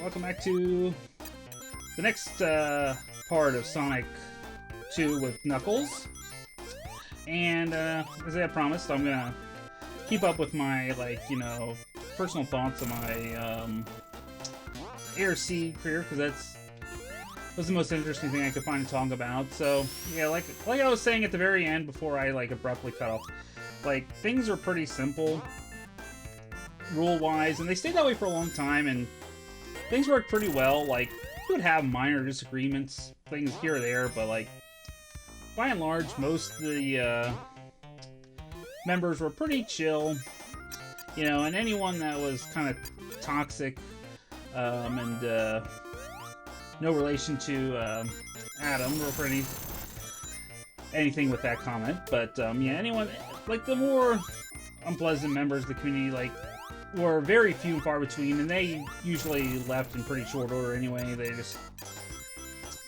welcome back to the next part of Sonic 2 with Knuckles. And as I promised, I'm gonna keep up with my, like, you know, personal thoughts on my ARC career, because that was the most interesting thing I could find to talk about. So yeah, like I was saying at the very end before I like abruptly cut off, like, things are pretty simple rule-wise, and they stayed that way for a long time, and things worked pretty well. Like, you would have minor disagreements, things here or there, but like, by and large, most of the members were pretty chill, you know, and anyone that was kind of toxic and no relation to Adam or for anything with that comment, but yeah, anyone, like, the more unpleasant members of the community, like, were very few and far between, and they usually left in pretty short order anyway.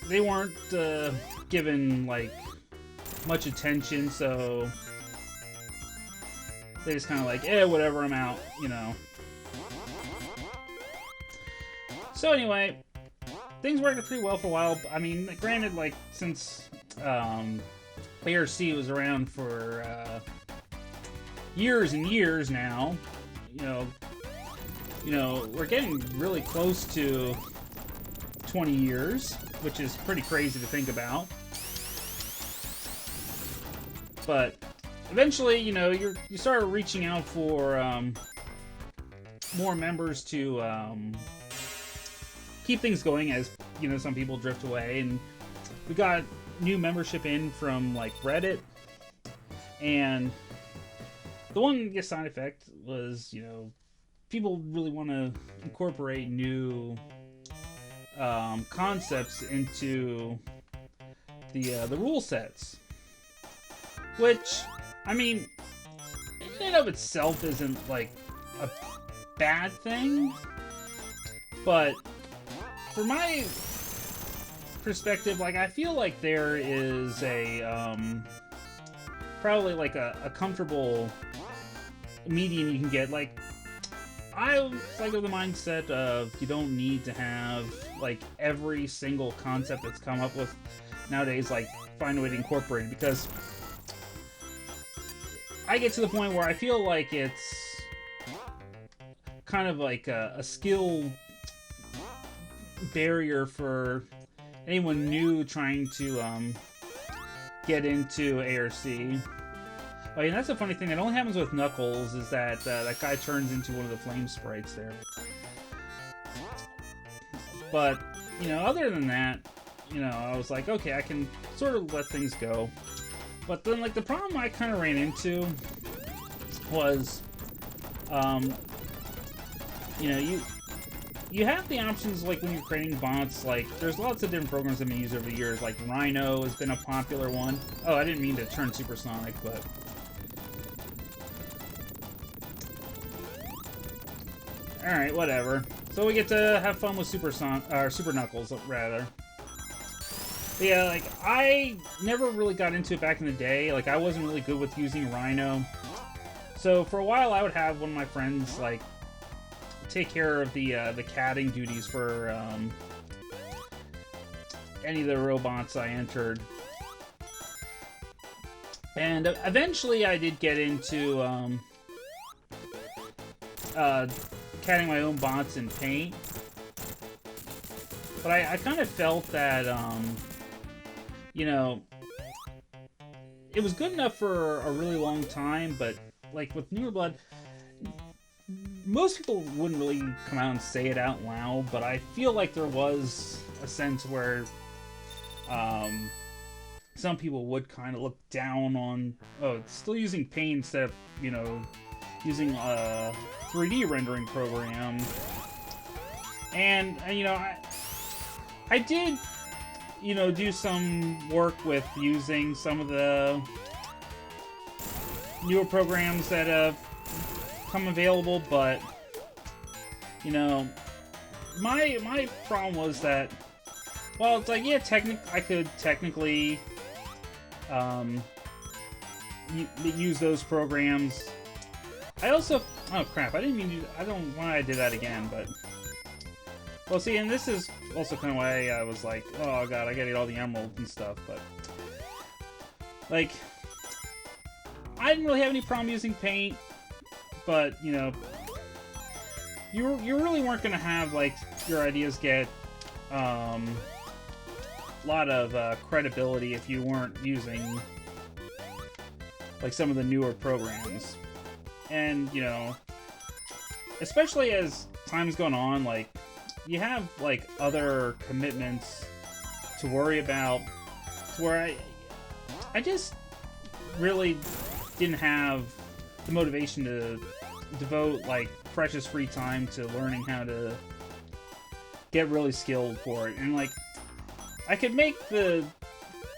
They weren't given, like, much attention, so they just kind of like, whatever, I'm out, you know. So anyway, things worked pretty well for a while. I mean, granted, like, since ARC was around for years and years now, you know, we're getting really close to 20 years, which is pretty crazy to think about. But eventually, you know, you start reaching out for more members to keep things going, as, you know, some people drift away, and we got new membership in from, like, Reddit, and the one, I guess, side effect was, you know, people really want to incorporate new concepts into the rule sets, which, I mean, in and of itself isn't, like, a bad thing, but for my perspective, like, I feel like there is a probably like a comfortable medium you can get. Like, I like of the mindset of you don't need to have, like, every single concept that's come up with nowadays, like, find a way to incorporate it, because I get to the point where I feel like it's kind of like a skill barrier for anyone new trying to get into ARC. Oh, yeah, that's a funny thing. It only happens with Knuckles, is that that guy turns into one of the flame sprites there. But, you know, other than that, you know, I was like, okay, I can sort of let things go. But then, like, the problem I kind of ran into was, you know, you have the options, like, when you're creating bots, like, there's lots of different programs that have been used over the years, like Rhino has been a popular one. Oh, I didn't mean to turn supersonic, but alright, whatever. So we get to have fun with Super Knuckles, rather. But yeah, like, I never really got into it back in the day. Like, I wasn't really good with using Rhino. So for a while, I would have one of my friends, like, take care of the catting duties for any of the robots I entered. And eventually I did get into catting my own bots in Paint. But I kind of felt that, you know, it was good enough for a really long time, but, like, with Newer Blood, most people wouldn't really come out and say it out loud, but I feel like there was a sense where some people would kind of look down on, oh, it's still using Paint instead of, you know, using a 3D rendering program. And you know, I did, you know, do some work with using some of the newer programs that have come available, but, you know, my problem was that, well, it's like, yeah, I could technically use those programs. I also, oh crap, I didn't mean to, I don't know why I did that again, but Well, see, and this is also kind of why I was like, oh god, I gotta get all the emeralds and stuff, but... Like... I didn't really have any problem using paint, but, you know... You really weren't gonna have, like, your ideas get, a lot of, credibility if you weren't using, like, some of the newer programs. And, you know... Especially as time's gone on, like... You have, like, other commitments to worry about, to where I just really didn't have the motivation to devote, like, precious free time to learning how to get really skilled for it. And, like, I could make the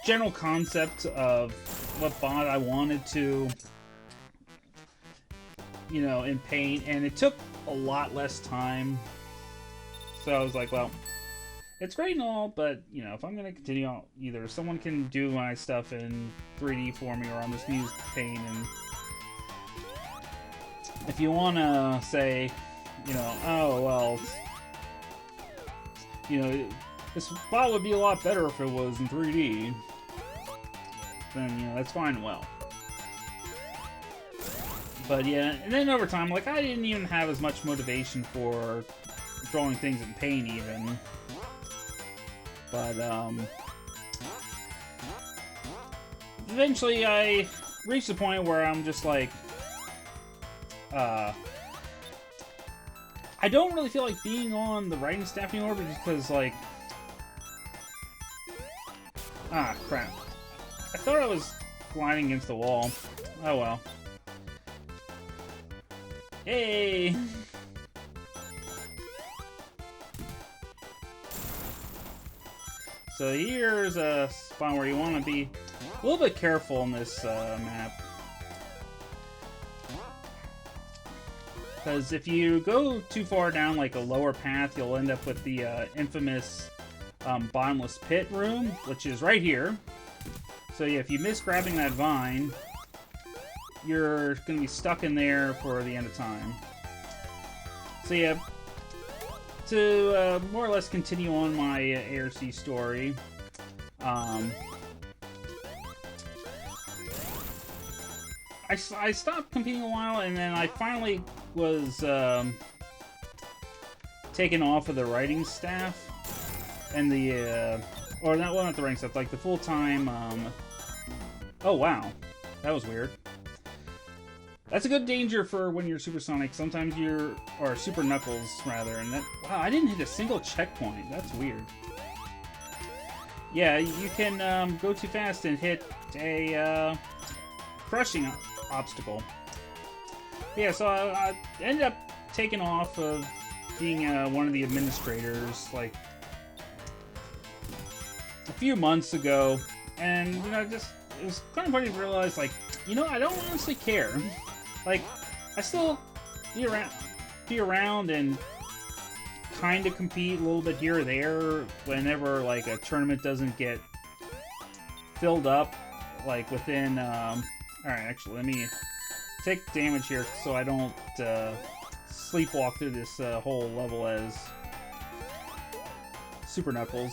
general concept of what bot I wanted to, you know, in paint, and it took a lot less time. So I was like, well, it's great and all, but, you know, if I'm going to continue, either someone can do my stuff in 3D for me, or I'll just use paint. And if you want to say, you know, oh, well, you know, this bot would be a lot better if it was in 3D, then, you know, that's fine and well. But, yeah, and then over time, like, I didn't even have as much motivation for drawing things in paint even, but eventually I reached the point where I'm just like, I don't really feel like being on the writing staff anymore, because, like, ah, crap, I thought I was gliding against the wall. Oh well. Hey! So here's a spot where you want to be a little bit careful in this map. Because if you go too far down like a lower path, you'll end up with the infamous bottomless pit room, which is right here. So yeah, if you miss grabbing that vine, you're going to be stuck in there for the end of time. So yeah, to more or less continue on my ARC story, I stopped competing a while, and then I finally was taken off of the writing staff, and the, or not, well, not the writing staff, like the full-time, oh wow, that was weird. That's a good danger for when you're Supersonic. Sometimes you're... Or Super Knuckles, rather. And that... Wow, I didn't hit a single checkpoint. That's weird. Yeah, you can go too fast and hit a crushing obstacle. Yeah, so I ended up taking off of being one of the administrators, like, a few months ago. And, you know, just... It was kind of funny to realize, like, you know, I don't honestly care. Like, I still be around and kind of compete a little bit here or there whenever, like, a tournament doesn't get filled up, like, within, alright, actually, let me take damage here so I don't, sleepwalk through this, whole level as Super Knuckles.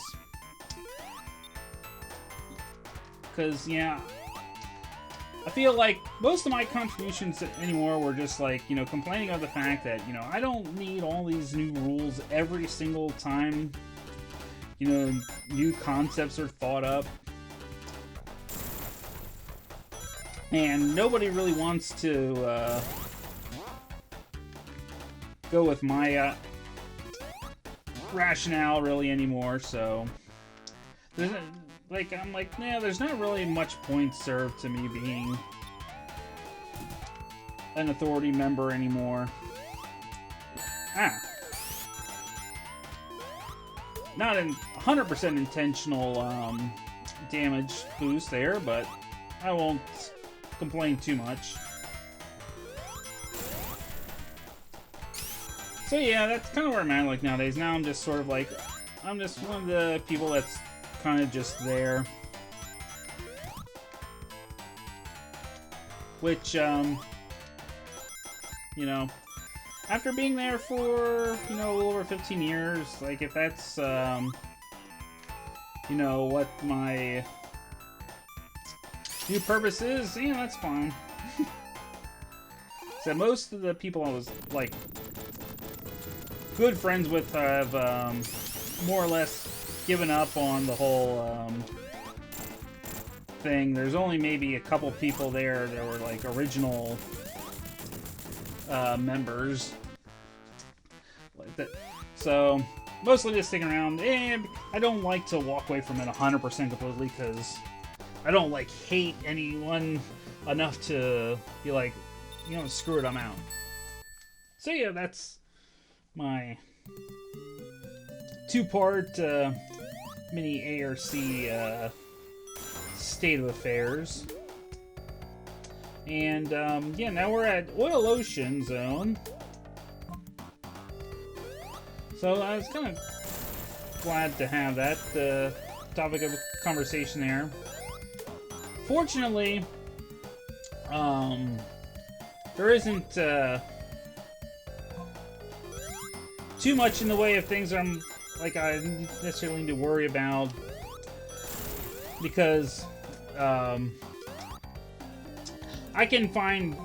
Because, yeah, I feel like most of my contributions anymore were just like, you know, complaining of the fact that, you know, I don't need all these new rules every single time, you know, new concepts are thought up. And nobody really wants to go with my rationale really anymore, so like, I'm like, nah, there's not really much point served to me being an authority member anymore. Ah. Not a 100% intentional damage boost there, but I won't complain too much. So yeah, that's kind of where I'm at, like, nowadays. Now I'm just sort of like, I'm just one of the people that's kind of just there, which, you know, after being there for, you know, a little over 15 years. Like, if that's, you know, what my new purpose is, yeah, that's fine. So most of the people I was, like, good friends with have, more or less given up on the whole, thing. There's only maybe a couple people there that were, like, original, members. Like that. So, mostly just sticking around. And I don't like to walk away from it 100% completely, because I don't, like, hate anyone enough to be like, you know, screw it, I'm out. So yeah, that's my two-part mini ARC state of affairs. And yeah, now we're at Oil Ocean Zone. So I was kind of glad to have that topic of conversation there. Fortunately, there isn't too much in the way of things I necessarily need to worry about, because I can find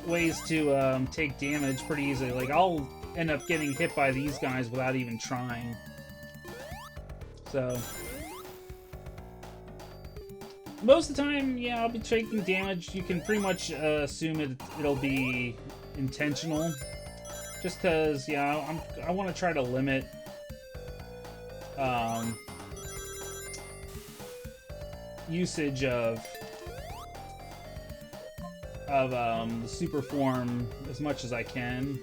ways to take damage pretty easily. Like, I'll end up getting hit by these guys without even trying. So most of the time, yeah, I'll be taking damage. You can pretty much assume it'll be intentional. Just because, yeah, I want to try to limit usage of the super form as much as I can.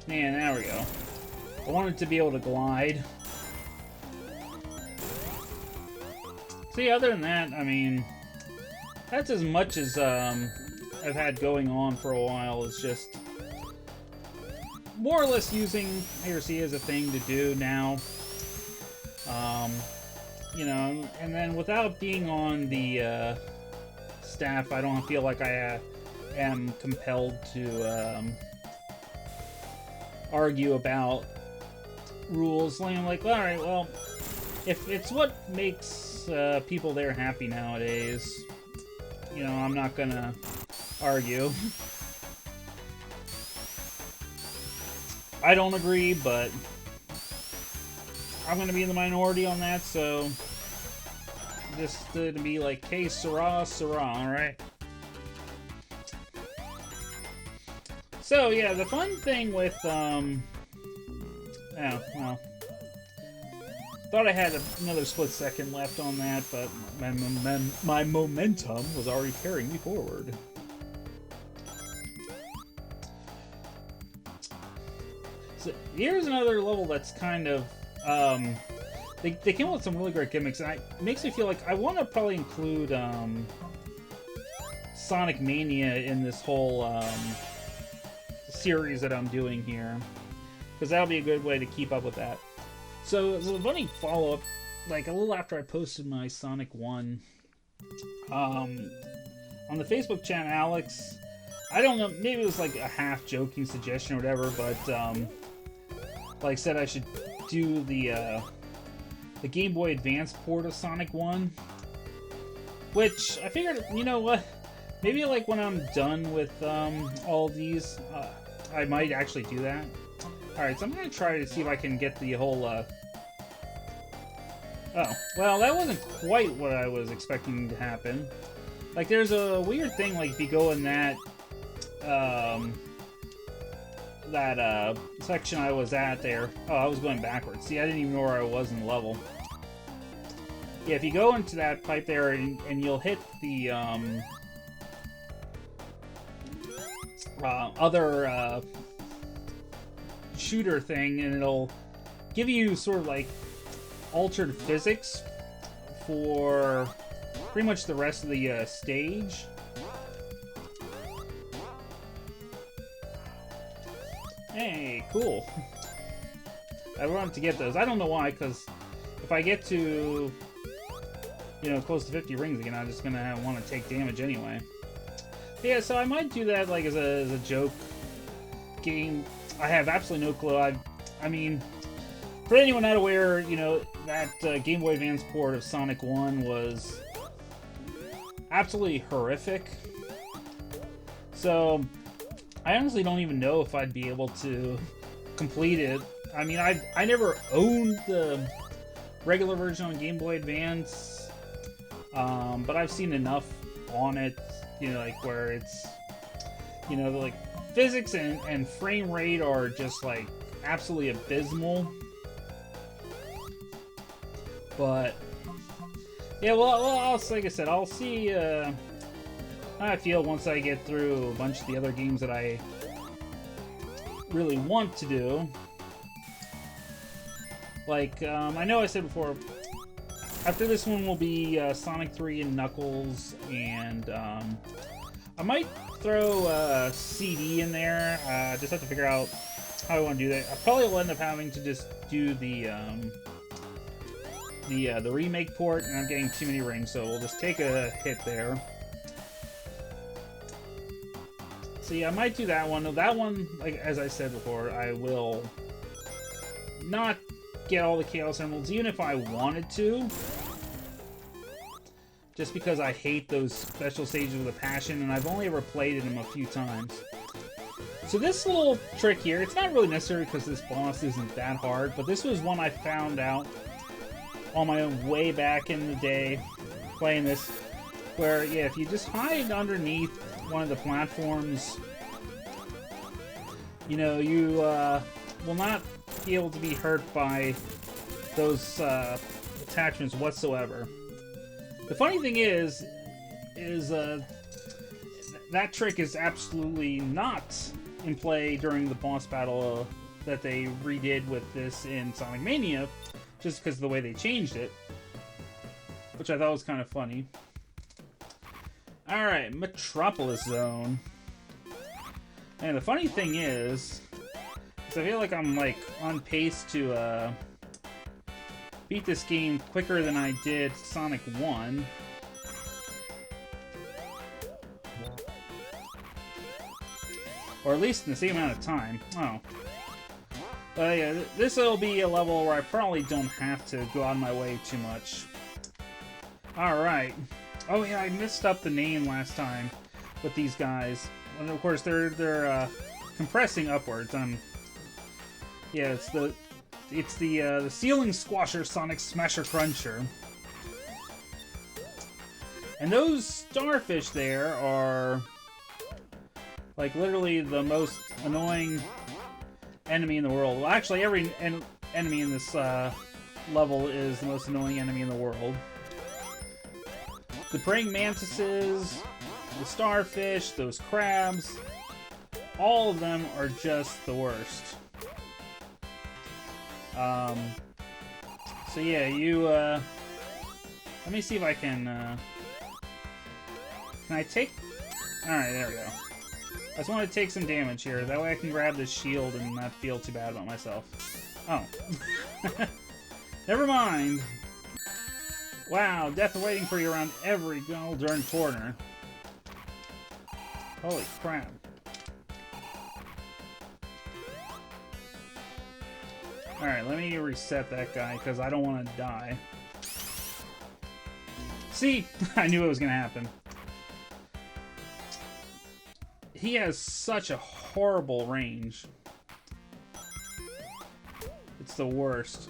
Man, there we go. I wanted to be able to glide. See, other than that, I mean, that's as much as I've had going on for a while. Is just more or less using ARC as a thing to do now. You know, and then without being on the staff, I don't feel like I am compelled to argue about rules. I'm like, all right, well, if it's what makes people there happy nowadays, you know, I'm not gonna argue. I don't agree, but I'm gonna be in the minority on that, so just to be like, hey, Sarah, alright? So, yeah, the fun thing with, oh, well, thought I had another split second left on that, but my momentum was already carrying me forward. So, here's another level that's kind of, they came up with some really great gimmicks, and it makes me feel like I want to probably include, Sonic Mania in this whole, series that I'm doing here, because that'll be a good way to keep up with that. So, as a funny follow-up, like a little after I posted my Sonic 1, on the Facebook channel, Alex, I don't know, maybe it was like a half-joking suggestion or whatever, but, like said I should do the Game Boy Advance port of Sonic 1, which I figured, you know what, maybe like when I'm done with all these, I might actually do that. Alright, so I'm going to try to see if I can get the whole, oh, well, that wasn't quite what I was expecting to happen. Like, there's a weird thing, like, if you go in that, section I was at there. Oh, I was going backwards. See, I didn't even know where I was in the level. Yeah, if you go into that pipe there and you'll hit the, other, shooter thing, and it'll give you sort of like altered physics for pretty much the rest of the stage. Hey, cool. I wanted to get those. I don't know why, because if I get to, you know, close to 50 rings again, I'm just gonna want to take damage anyway. Yeah, so I might do that like as a joke game. I have absolutely no clue. I mean, for anyone not aware, you know, that Game Boy Advance port of Sonic 1 was absolutely horrific. So, I honestly don't even know if I'd be able to complete it. I mean, I never owned the regular version on Game Boy Advance, but I've seen enough on it, you know, like where it's, you know, like physics and frame rate are just like absolutely abysmal. But yeah, well, like I said, I'll see how I feel once I get through a bunch of the other games that I really want to do. Like, I know I said before, after this one will be Sonic 3 and Knuckles, and I might throw a CD in there. Just have to figure out how I want to do that. I probably will end up having to just do the remake port, and I'm getting too many rings, so we'll just take a hit there. So yeah, I might do that one. That one, like as I said before, I will not get all the Chaos Emeralds, even if I wanted to. Just because I hate those special stages with a passion, and I've only ever played them a few times. So this little trick here, it's not really necessary because this boss isn't that hard, but this was one I found out on my way back in the day playing this, where, yeah, if you just hide underneath one of the platforms, you know, you will not be able to be hurt by those attachments whatsoever. The funny thing is that trick is absolutely not in play during the boss battle that they redid with this in Sonic Mania, just because of the way they changed it, which I thought was kind of funny. Alright, Metropolis Zone. And the funny thing is I feel like I'm like on pace to beat this game quicker than I did Sonic 1. Or at least in the same amount of time. Oh. But yeah, this will be a level where I probably don't have to go out of my way too much. Alright. Oh yeah, I messed up the name last time with these guys. And of course they're compressing upwards. Yeah, it's the Ceiling Squasher Sonic Smasher Cruncher. And those starfish there are like literally the most annoying enemy in the world. Well, actually, every enemy in this level is the most annoying enemy in the world. The praying mantises, the starfish, those crabs, all of them are just the worst. So yeah, you, let me see if I can I take, alright, there we go. I just want to take some damage here, that way I can grab this shield and not feel too bad about myself. Oh. Never mind. Wow, death waiting for you around every darn corner. Holy crap. Alright, let me reset that guy, because I don't want to die. See? I knew it was going to happen. He has such a horrible range. It's the worst.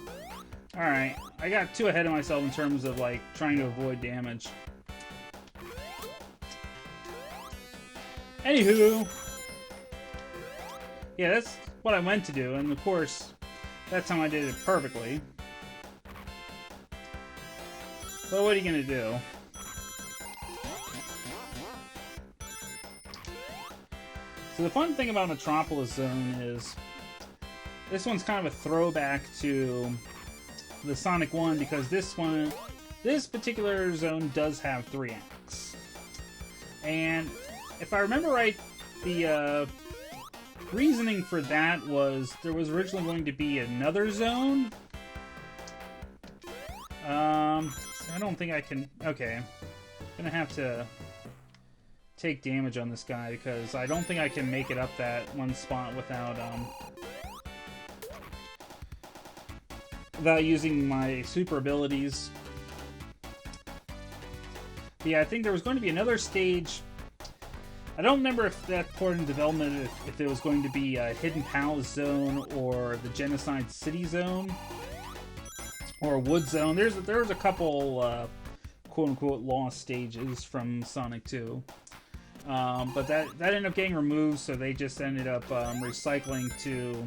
Alright, I got too ahead of myself in terms of, like, trying to avoid damage. Anywho. Yeah, that's what I meant to do, and of course, that time I did it perfectly. But what are you gonna do? So the fun thing about Metropolis Zone is this one's kind of a throwback to the Sonic 1, because this particular zone does have 3 acts. And if I remember right, the reasoning for that was there was originally going to be another zone. I don't think I can. Okay, I'm gonna have to take damage on this guy because I don't think I can make it up that one spot without using my super abilities. But yeah, I think there was going to be another stage. I don't remember if that part in development, if it was going to be a Hidden Palace Zone or the Genocide City Zone or Wood Zone. There was a couple quote-unquote lost stages from Sonic 2. But that ended up getting removed, so they just ended up recycling to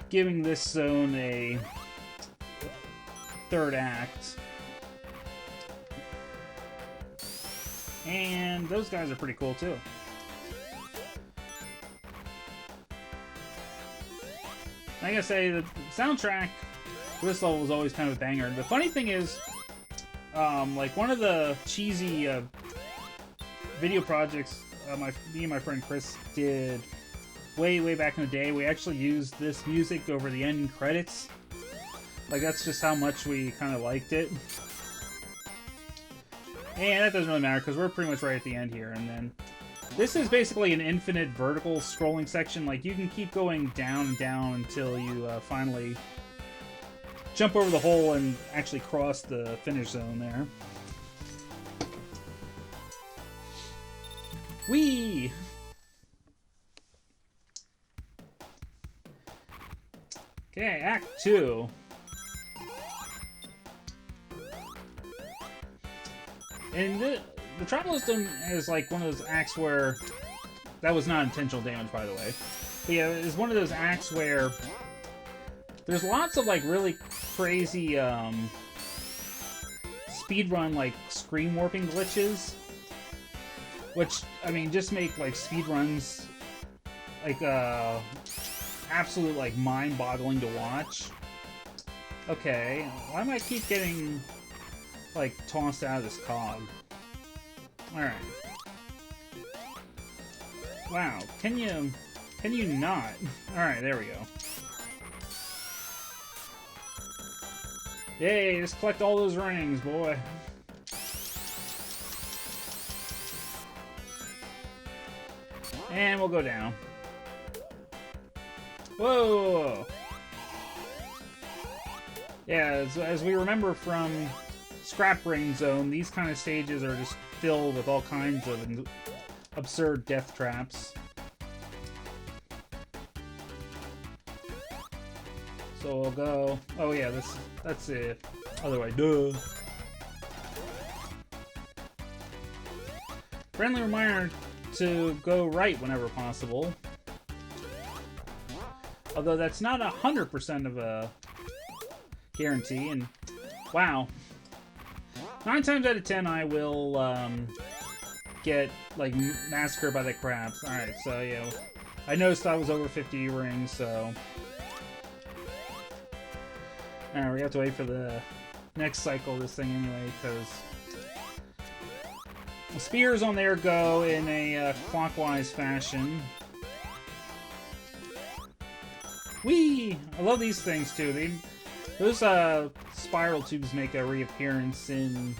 giving this zone a third act. And those guys are pretty cool too. Like I say, the soundtrack for this level was always kind of a banger. The funny thing is, like one of the cheesy video projects me and my friend Chris did way back in the day, we actually used this music over the ending credits. Like, that's just how much we kind of liked it. And that doesn't really matter because we're pretty much right at the end here. And then this is basically an infinite vertical scrolling section. Like, you can keep going down and down until you finally jump over the hole and actually cross the finish zone there. Whee! Okay, Act 2. And the Tropical Zone is like one of those acts where... That was not intentional damage, by the way. But yeah, it's one of those acts where there's lots of like really crazy speedrun like screen warping glitches. Which, I mean, just make like speedruns like absolute like mind-boggling to watch. Okay, why do I keep getting like tossed out of this cog? Alright. Wow, can you not? Alright, there we go. Yay, just collect all those rings, boy. And we'll go down. Whoa! Yeah, as we remember from Scrap Ring Zone, these kind of stages are just filled with all kinds of absurd death traps. So we'll go... Oh yeah, that's the other way. Duh! Friendly reminder to go right whenever possible. Although that's not 100% of a guarantee, and wow. 9 times out of 10 I will get like massacred by the crabs. Alright, so yeah. I noticed I was over 50 rings, so... Alright, we have to wait for the next cycle of this thing anyway, because... The spears on there go in a clockwise fashion. Whee! I love these things too. Those spiral tubes make a reappearance in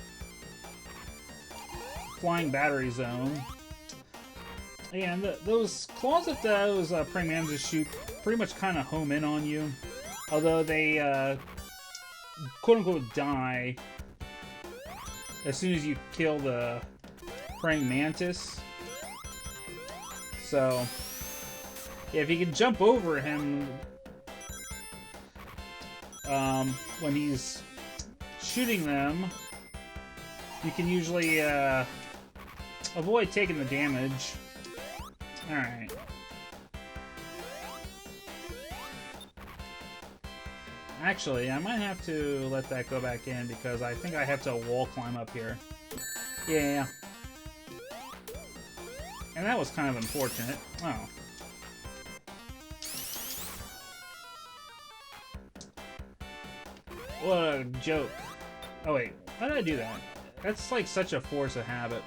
Flying Battery Zone. And those claws that those praying mantis shoot pretty much kind of home in on you. Although they quote-unquote die as soon as you kill the praying mantis. So, yeah, if you can jump over him when he's shooting them, you can usually avoid taking the damage. Alright. Actually, I might have to let that go back in because I think I have to wall climb up here. Yeah. And that was kind of unfortunate. Oh. What a joke. Oh wait, why did I do that? That's like such a force of habit.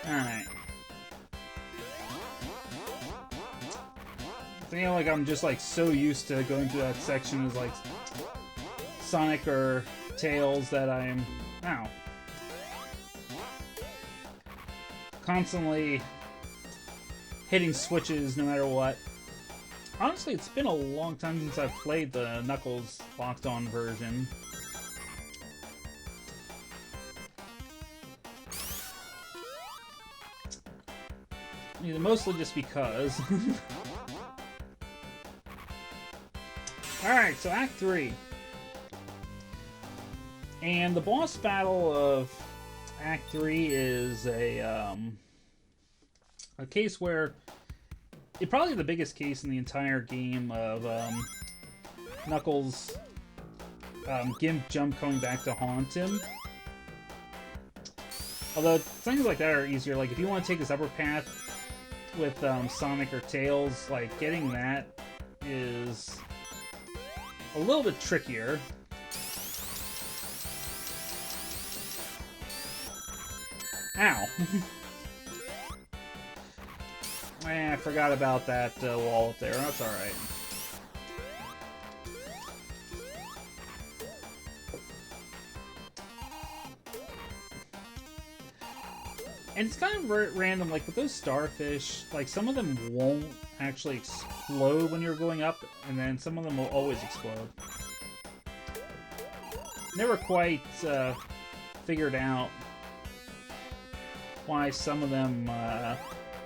Alright. I feel like I'm just like so used to going through that section as like Sonic or Tails that I'm... Ow. Constantly hitting switches no matter what. Honestly, it's been a long time since I've played the Knuckles locked-on version. Mostly just because. Alright, so Act 3. And the boss battle of Act 3 is a case where it's probably the biggest case in the entire game of Knuckles' Gimp jump coming back to haunt him. Although things like that are easier. Like if you want to take this upper path with Sonic or Tails, like getting that is a little bit trickier. Ow. I forgot about that wall up there. That's alright. And it's kind of random, like with those starfish, like some of them won't actually explode when you're going up, and then some of them will always explode. Never quite figured out why some of them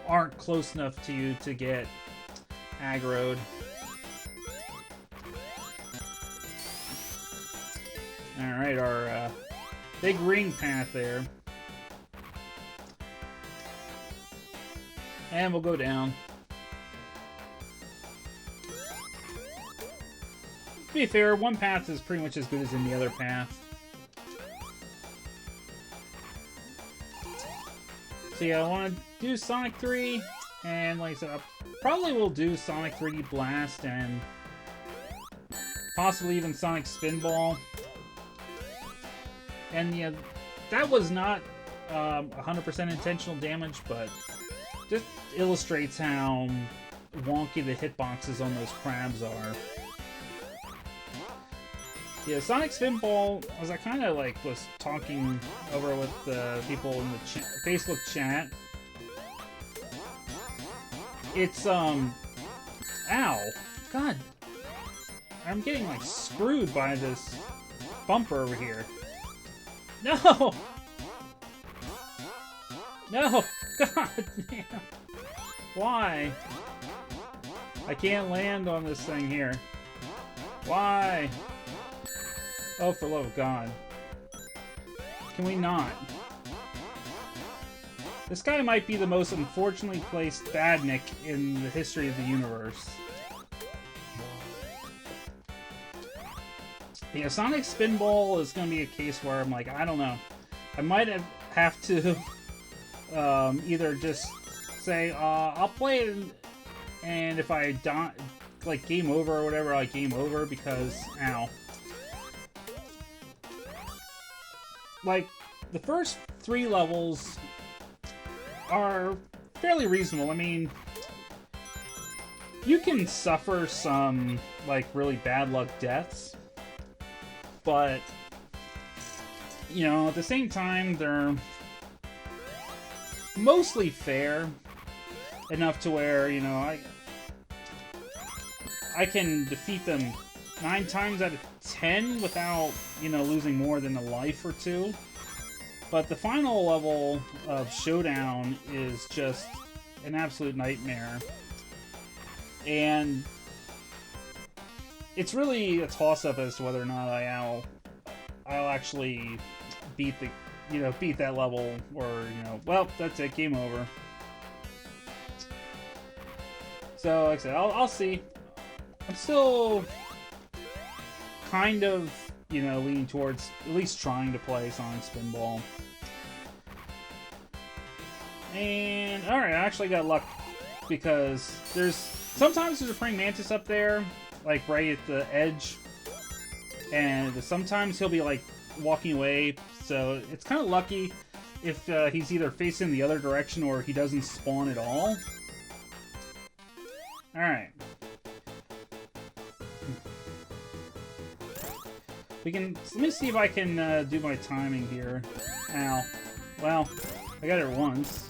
aren't close enough to you to get aggroed. Alright, our big ring path there. And we'll go down. To be fair, one path is pretty much as good as any other path. So yeah, I want to do Sonic 3, and like I said, I probably will do Sonic 3D Blast and possibly even Sonic Spinball. And yeah, that was not 100% intentional damage, but just illustrates how wonky the hitboxes on those crabs are. Yeah, Sonic Spinball, as I kind of like was talking over with the people in the Facebook chat, it's ow, God, I'm getting like screwed by this bumper over here. No, no, God damn, why? I can't land on this thing here. Why? Oh, for love of God. Can we not? This guy might be the most unfortunately placed badnik in the history of the universe. Yeah, Sonic Spinball is going to be a case where I'm like, I don't know. I might have to either just say, I'll play it, and if I die, like game over or whatever, like game over, because, ow. Like, the first 3 levels are fairly reasonable. I mean, you can suffer some, like, really bad luck deaths, but, you know, at the same time, they're mostly fair enough to where, you know, I can defeat them 9 times out of 10 without, you know, losing more than a life or 2. But the final level of Showdown is just an absolute nightmare. And it's really a toss-up as to whether or not I'll actually beat that level, or, you know, well, that's it, game over. So, like I said, I'll see. I'm still kind of, you know, leaning towards at least trying to play Sonic Spinball. And, alright, I actually got luck, because sometimes there's a praying mantis up there, like right at the edge, and sometimes he'll be like walking away, so it's kind of lucky if he's either facing the other direction or he doesn't spawn at all. Alright. We can. Let me see if I can do my timing here. Ow. Well, I got it once.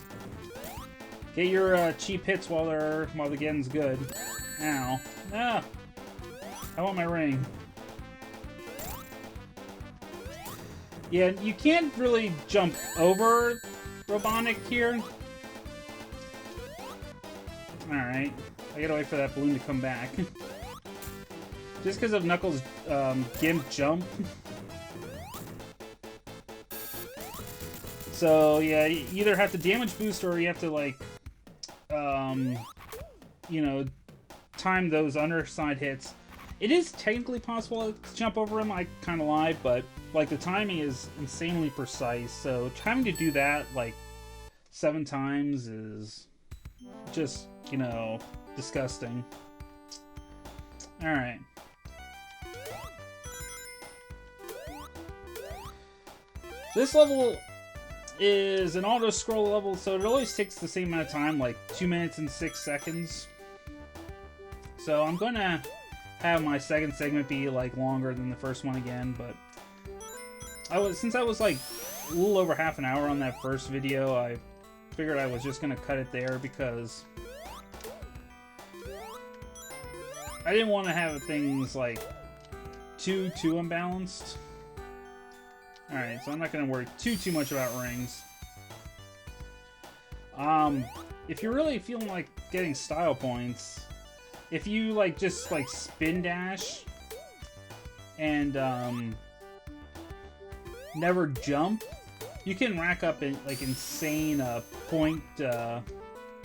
Get your cheap hits while the getting's good. Ow. Ah! I want my ring. Yeah, you can't really jump over Robotnik here. Alright. I gotta wait for that balloon to come back. Just because of Knuckles' gimp jump. So, yeah, you either have to damage boost or you have to, like, you know, time those underside hits. It is technically possible to jump over him, I kind of lied, but, like, the timing is insanely precise, so having to do that, like, 7 times is just, you know, disgusting. Alright. This level is an auto-scroll level, so it always takes the same amount of time, like 2 minutes and 6 seconds. So I'm gonna have my second segment be like longer than the first one again, but since I was like a little over half an hour on that first video, I figured I was just gonna cut it there because I didn't want to have things like too imbalanced. Alright, so I'm not going to worry too much about rings. If you're really feeling like getting style points, if you like just like spin dash and never jump, you can rack up like insane point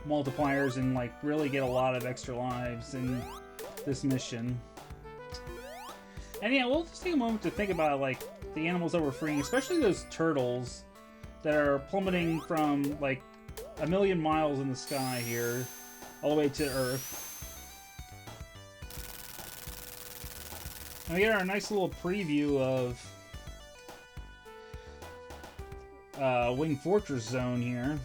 multipliers and like really get a lot of extra lives in this mission. And yeah, we'll just take a moment to think about like the animals that we're freeing, especially those turtles that are plummeting from like 1,000,000 miles in the sky here all the way to Earth. And we get our nice little preview of Wing Fortress Zone here.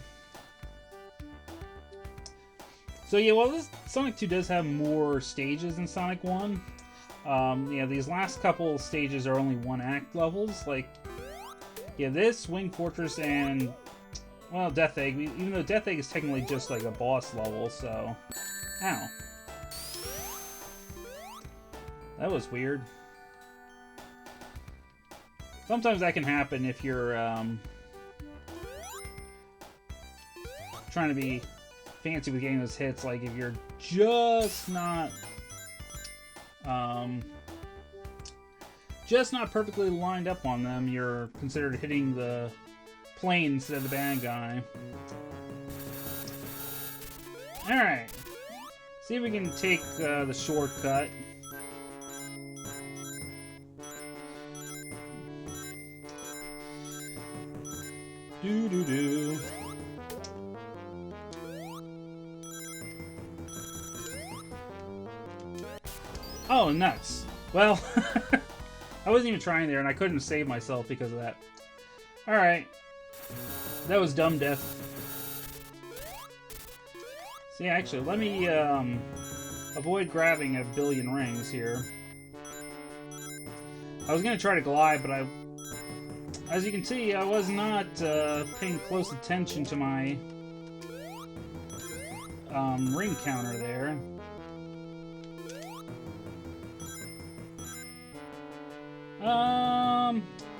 So yeah, well, this Sonic 2 does have more stages than Sonic 1. Yeah, these last couple stages are only 1-act levels. Like, yeah, this, Wing Fortress, and, well, Death Egg. Even though Death Egg is technically just like a boss level, so... Ow. That was weird. Sometimes that can happen if you're, trying to be fancy with getting those hits. Like, if you're just not... just not perfectly lined up on them, you're considered hitting the plane instead of the bad guy. Alright. See if we can take the shortcut. Doo-doo-doo. Oh, nuts. Well, I wasn't even trying there, and I couldn't save myself because of that. Alright. That was dumb death. So yeah, actually, let me avoid grabbing 1,000,000,000 rings here. I was going to try to glide, but as you can see, I was not paying close attention to my ring counter there.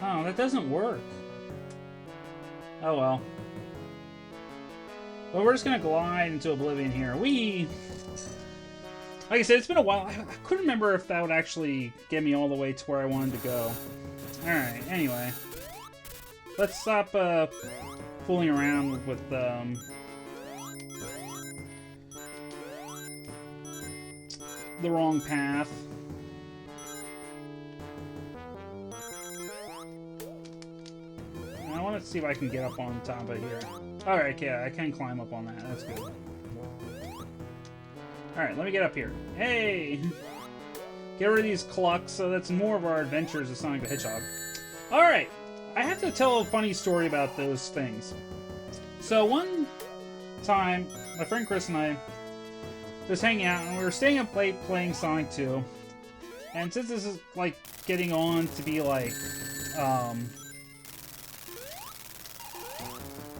Oh, that doesn't work. Oh well. Well, we're just gonna glide into oblivion here. Like I said, it's been a while. I couldn't remember if that would actually get me all the way to where I wanted to go. Alright, anyway. Let's stop fooling around with the wrong path. I want to see if I can get up on top of here. Alright, yeah, I can climb up on that. That's good. Alright, let me get up here. Hey! Get rid of these clucks, so that's more of our adventures of Sonic the Hedgehog. Alright, I have to tell a funny story about those things. So one time, my friend Chris and I was hanging out, and we were staying up late playing Sonic 2. And since this is, like, getting on to be, like,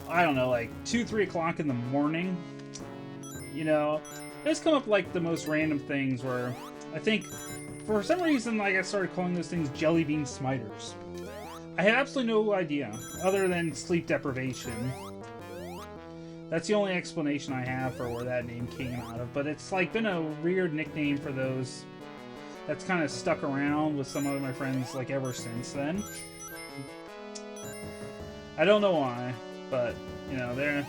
I don't know, like 2, 3 o'clock in the morning, you know, it's come up like the most random things where I think for some reason like I started calling those things jelly bean smiters. I had absolutely no idea other than sleep deprivation. That's the only explanation I have for where that name came out of, but it's like been a weird nickname for those that's kind of stuck around with some of my friends like ever since then. I don't know why. But, you know, they're...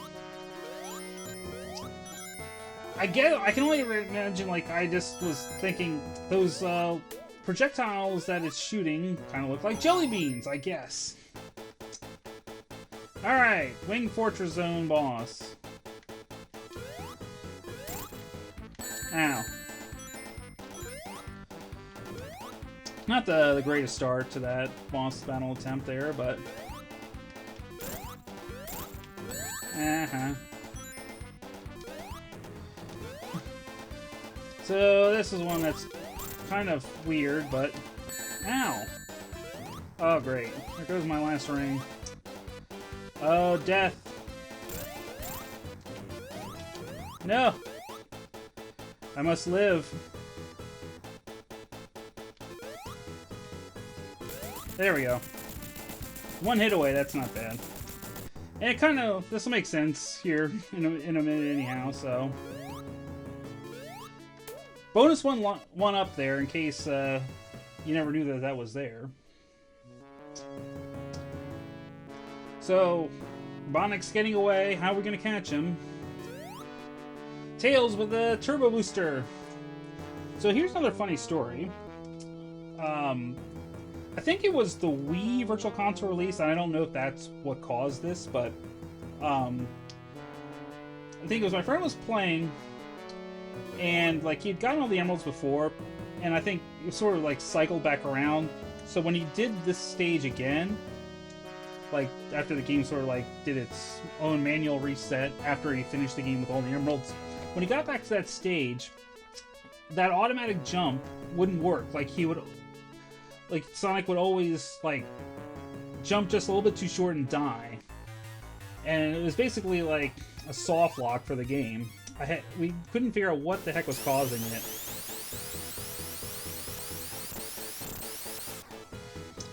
I can only imagine, like, I just was thinking those projectiles that it's shooting kind of look like jelly beans, I guess. Alright, Wing Fortress Zone boss. Ow. Not the greatest start to that boss battle attempt there, but... So this is one that's kind of weird, but... Ow! Oh, great. There goes my last ring. Oh, death! No! I must live. There we go. One hit away, that's not bad. And it kind of, this will make sense here in a minute anyhow, so. Bonus one up there in case you never knew that was there. So, Robotnik's getting away. How are we going to catch him? Tails with a turbo booster. So here's another funny story. I think it was the Wii Virtual Console release, and I don't know if that's what caused this, but I think it was my friend was playing, and like he'd gotten all the emeralds before, and I think it sort of like cycled back around. So when he did this stage again, like after the game sort of like did its own manual reset after he finished the game with all the emeralds, when he got back to that stage, that automatic jump wouldn't work. Like he would. Like, Sonic would always, like, jump just a little bit too short and die. And it was basically, like, a soft lock for the game. We couldn't figure out what the heck was causing it.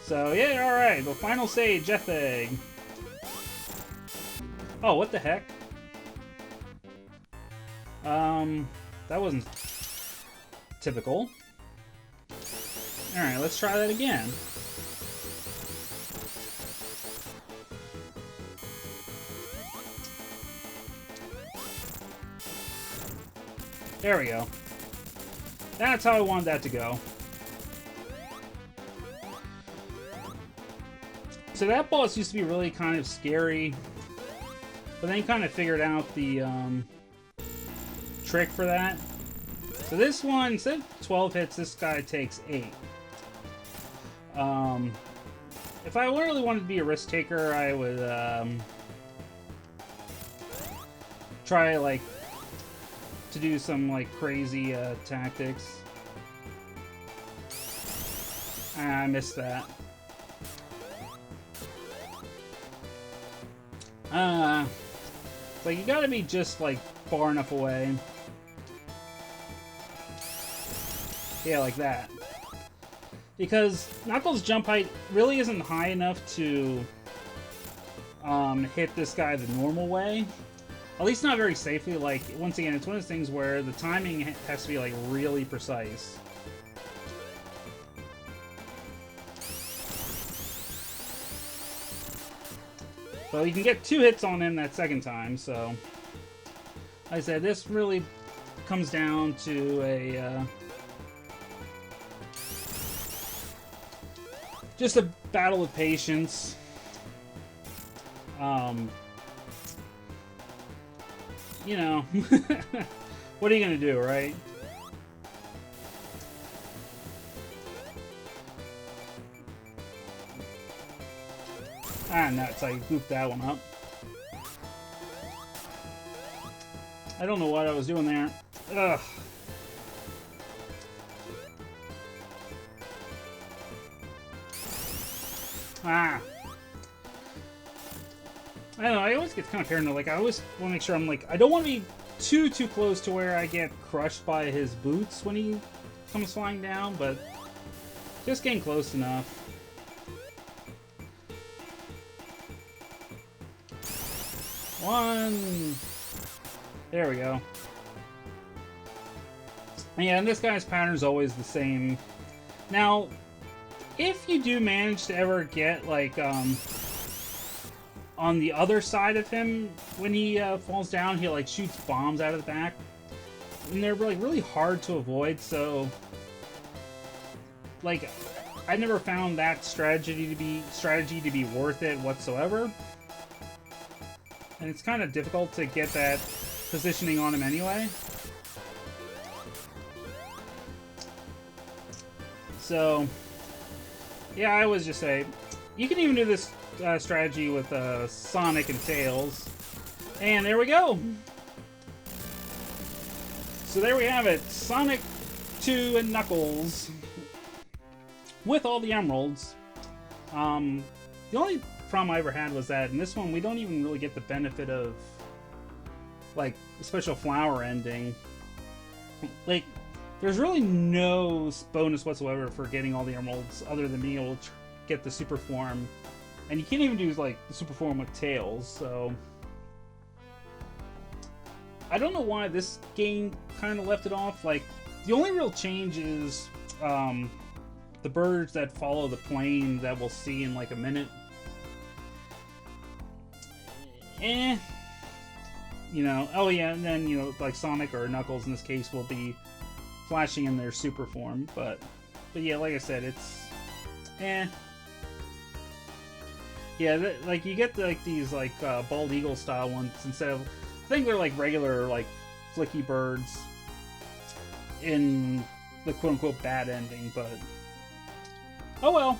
So, yeah, alright. The final stage, Jeff Egg. Oh, what the heck? That wasn't typical. Alright, let's try that again. There we go. That's how I wanted that to go. So that boss used to be really kind of scary, but then you kind of figured out the trick for that. So this one, instead of 12 hits, this guy takes 8. If I really wanted to be a risk taker, I would try like to do some like crazy tactics. I missed that. Like you gotta be just like far enough away. Yeah, like that. Because Knuckles' jump height really isn't high enough to hit this guy the normal way. At least not very safely. Like, once again, it's one of those things where the timing has to be, like, really precise. So you can get 2 hits on him that second time, so... Like I said, this really comes down to a... just a battle of patience. You know, what are you gonna do, right? Ah, nuts, I goofed that one up. I don't know what I was doing there. Ugh. Ah. I don't know, I always get kind of paranoid. Like, I always want to make sure I'm like, I don't want to be too close to where I get crushed by his boots when he comes flying down, but just getting close enough. One. There we go. Yeah, and this guy's pattern is always the same. Now, if you do manage to ever get, like, on the other side of him, when he falls down, he, like, shoots bombs out of the back. And they're, like, really hard to avoid, so... Like, I never found that strategy to be worth it whatsoever. And it's kind of difficult to get that positioning on him anyway. So, yeah, I always just say, you can even do this strategy with Sonic and Tails. And there we go! So there we have it, Sonic 2 and Knuckles. With all the emeralds. The only problem I ever had was that in this one, we don't even really get the benefit of, like, a special flower ending. Like, there's really no bonus whatsoever for getting all the emeralds other than being able to get the super form. And you can't even do, like, the super form with Tails, so... I don't know why this game kind of left it off. Like, the only real change is, the birds that follow the plane that we'll see in, like, a minute. You know, oh yeah, and then, you know, like Sonic or Knuckles in this case will be flashing in their super form, but yeah, like I said, it's yeah, like you get like these like bald eagle style ones instead of, I think they're like regular like flicky birds in the quote-unquote bad ending, but oh well.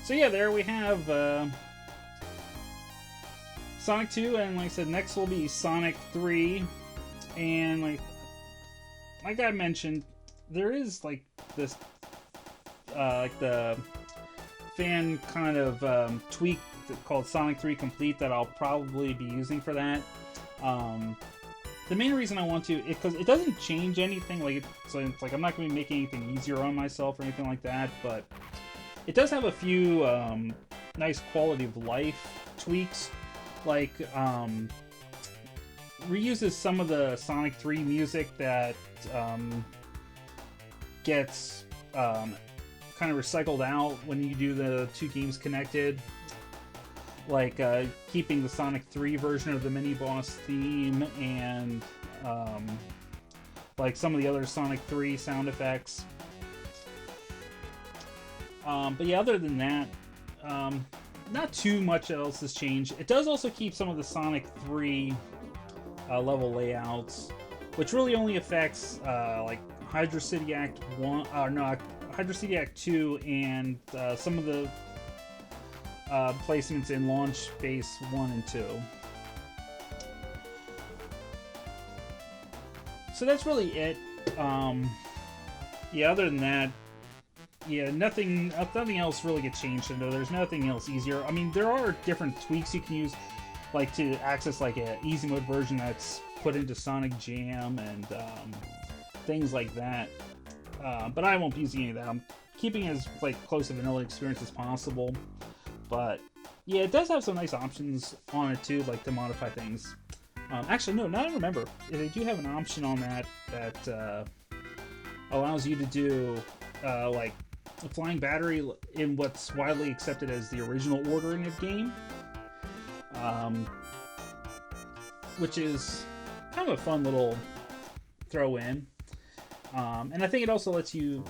So yeah, there we have Sonic 2, and like I said, next will be Sonic 3, and like I mentioned, there is like this like the fan kind of tweak called Sonic 3 Complete that I'll probably be using for that. The main reason I want to, because it doesn't change anything, like it's like I'm not going to be making anything easier on myself or anything like that, but it does have a few nice quality of life tweaks. Like, reuses some of the Sonic 3 music that gets kind of recycled out when you do the two games connected. Like, keeping the Sonic 3 version of the mini-boss theme and, like, some of the other Sonic 3 sound effects. But yeah, other than that, not too much else has changed. It does also keep some of the Sonic 3 level layouts, which really only affects like Hydro City Act 1, no, Hydro City Act 2, and some of the placements in Launch Base 1 and 2. So that's really it. Yeah, other than that, yeah, nothing else really gets changed. There's nothing else easier. I mean, there are different tweaks you can use, like to access like a easy mode version that's put into Sonic Jam and things like that. But I won't be using any of that. I'm keeping as like close a vanilla experience as possible. But yeah, it does have some nice options on it too, like to modify things. Actually, no, now I remember, they do have an option on that that allows you to do like a flying battery in what's widely accepted as the original ordering of game, which is kind of a fun little throw in, and I think it also lets you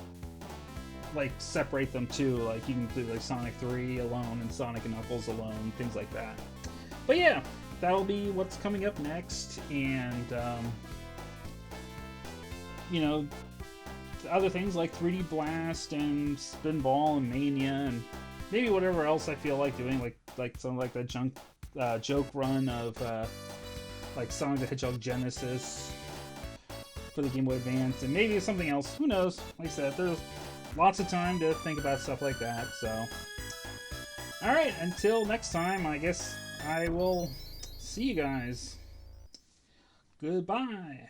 like separate them too, like you can do like Sonic 3 alone and Sonic and Knuckles alone, things like that. But yeah, that'll be what's coming up next, and you know, other things like 3D Blast and Spinball and Mania and maybe whatever else I feel like doing, like something like that joke run of like Sonic the Hedgehog Genesis for the Game Boy Advance, and maybe something else. Who knows? Like I said, there's lots of time to think about stuff like that. So Alright, until next time, I guess I will see you guys. Goodbye.